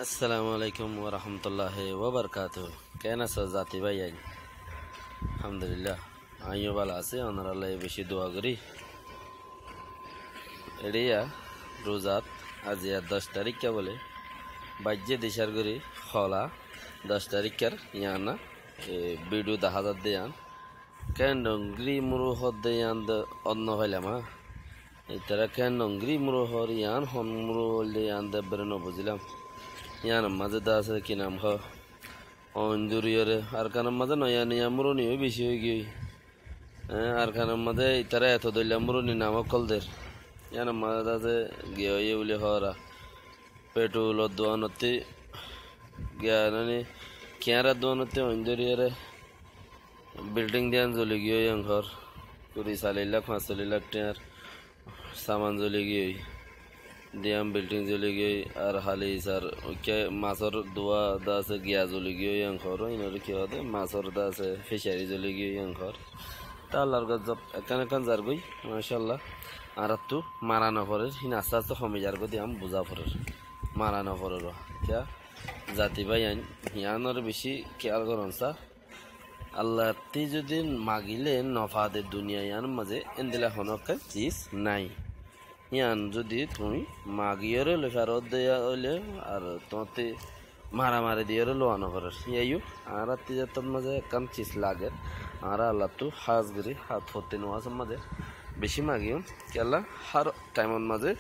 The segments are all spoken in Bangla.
আসসালামু আলাইকুম ওয়া রাহমাতুল্লাহি ওয়া বারাকাতুহু। কেন আছো জাতি ভাই? আলহামদুলিল্লাহ আমিও ভালো আছি। ওনার আল্লাহ বেশি দোয়া করি। এড়িয়া রোজাত আজি 10 তারিখ কে বলে বাজ্যে দেশার করি খলা 10 তারিখের ইয়ানা ভিডিও দেখা যাচ্ছে ইয়ান কেন ডঙ্গরি মুরু হদ্দে ইয়ান অন্য হইলাম এতারা কেন ডঙ্গরি মুরু হর ইয়ান হন মুরু হলে ইয়ান দেবরে বুঝলাম ইয়ান মাঝে দা আছে কি নাম হ অঞ্জুরিয়রে আর কানার মাঝে নয়া নিয়া মুরনিও বেশি হয়ে গিয়ে আর কানার মাঝে ইতারা এত দইলা মুরনি নামক কলদের ইয়ান মাঝে আছে গিয়ে ইয়ে বলে হরা পেট্রোল দোয়ানতে জ্ঞানী কেয়ারা দোয়ানতে অঞ্জুরিয়রে বিল্ডিং দিয়ান জ্বলে গিয়ে ঘর 40-40 লাখ 45 লাখ টাকার সামান জ্বলে গিয়ে দিয়াম বিল্ডিং জ্বলে গিয়ে আর হালি স্যার ওকে মাছর দোয়া দা আছে গিয়া জ্বলে গিয়ে ঘর ইনরে কি হবে মাছর দা আছে ফিশারি জ্বলে গিয়ে ঘর তা আল্লাহর গজব এখান যার গই মাশাআল্লাহ আর তো মারানো পরে হিন আস্তে আস্তে কমে যার গদি আম বুঝা পরে মারানো পরে কে জাতি ভাই হিয়ানোর বেশি খেয়াল করুন স্যার আল্লাহ তি যদি মাগিলে নফাদে দুনিয়া ইয়ান মাঝে এন্দিলা হনকা চিজ নাই ইয়ান যদি তুমি মাগিয়রে ফেরত দেয়া হইলে আর তোমাতে মারামারি দিয়ে লোয়ানো করার ইয়াইও আর তিজাতর মাঝে কাম চিজ লাগে আর আল্লাহ তো হাজগিরি হাত হতে নোয়াজ মাঝে বেশি মাগিও কেলা হার টাইমর মাঝে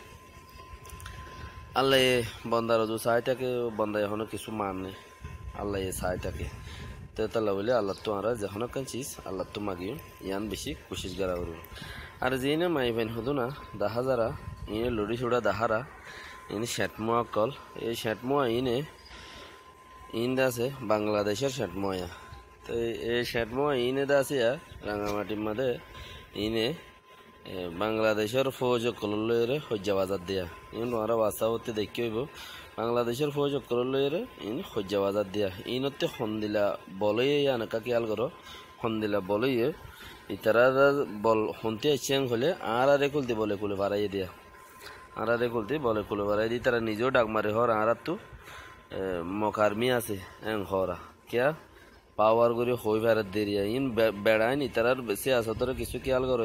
আল্লাহ বন্দার যে চাইটাকে বন্দা এখনো কিছু মানে আল্লাহ চাইটাকে তো তাহলে বলে আল্লাহ তো আর যখন কান চিজ আল্লাহ তো মাগিও ইয়ান বেশি কোশিশ করা করব আর যেনে মাই ভাইন হতো না দাহা যারা ইনে লড়ি ছোড়া দাহারা ইনি শেটমোয়া কল এই শেটমোয়া ইন আছে বাংলাদেশের শেটমোয়া তো এই শেটমোয়া ইনে আছে রাঙামাটির মাঝে ইনে বাংলাদেশের ফৌজ কলরে হজ্জা বাজার দিয়া ইন ওরা বাসা হতে দেখি হইব বাংলাদেশের ফৌজ কলরে ইন হজ্জা বাজার দিয়া ইনতে সন্দিলা বলে আনকা খেয়াল করো সন্দিলা বলে ইতারা বল শুনতে আসছেন হলে আর খুলতে বলে কুলে বাড়াইয়ে দিয়া আর খুলতে বলে কুলে বাড়াই দিয়ে তারা নিজেও ডাক মারে হর আর তো মকারমি আছে হরা কিয়া পাওয়ার করে হই ফেরত দেরিয়া ইন বেড়াইন ইতারার বেশি আসা তোরা কিছু খেয়াল করো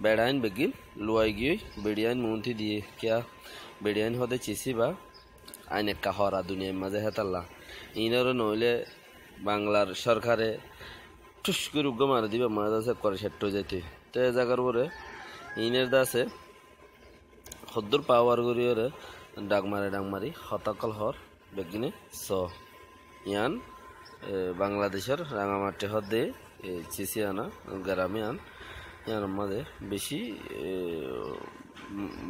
বেড়াইন বেগিন লুয়াই গিয়ে বেড়িয়াইন মুন্থি দিয়ে কিয়া বেড়িয়াইন হতে চিসি বা আইন একটা হরা দুনিয়ার মাঝে হেতাল্লা ইনারও নইলে বাংলার সরকারে টুস করে উগ্র মারা দিবে মাঝে আছে করে সেট যাইতে তো এ জায়গার পরে ইনের দাসে সদ্দুর পাওয়ার গড়িয়ে ডাকমারি হতাকল হর বেগিনে স ইয়ান বাংলাদেশের রাঙামাটি হদে চিসিয়ানা গ্রামে আন ইয়ার মাঝে বেশি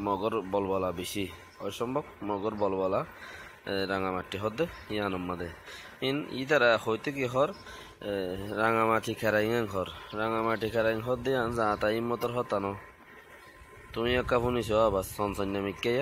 মগর বলবলা বেশি অসম্ভব মগর বলবলা রাঙামাটি হদে ইয়ান মাঝে ইতারা হইতে কি হর রাঙামাটি খেরাইং ঘর রাঙামাটি খেরাইং হদে আন যা তাই মতর হতানো তুমি একা শুনিছ আবার সনসন্যামিক কে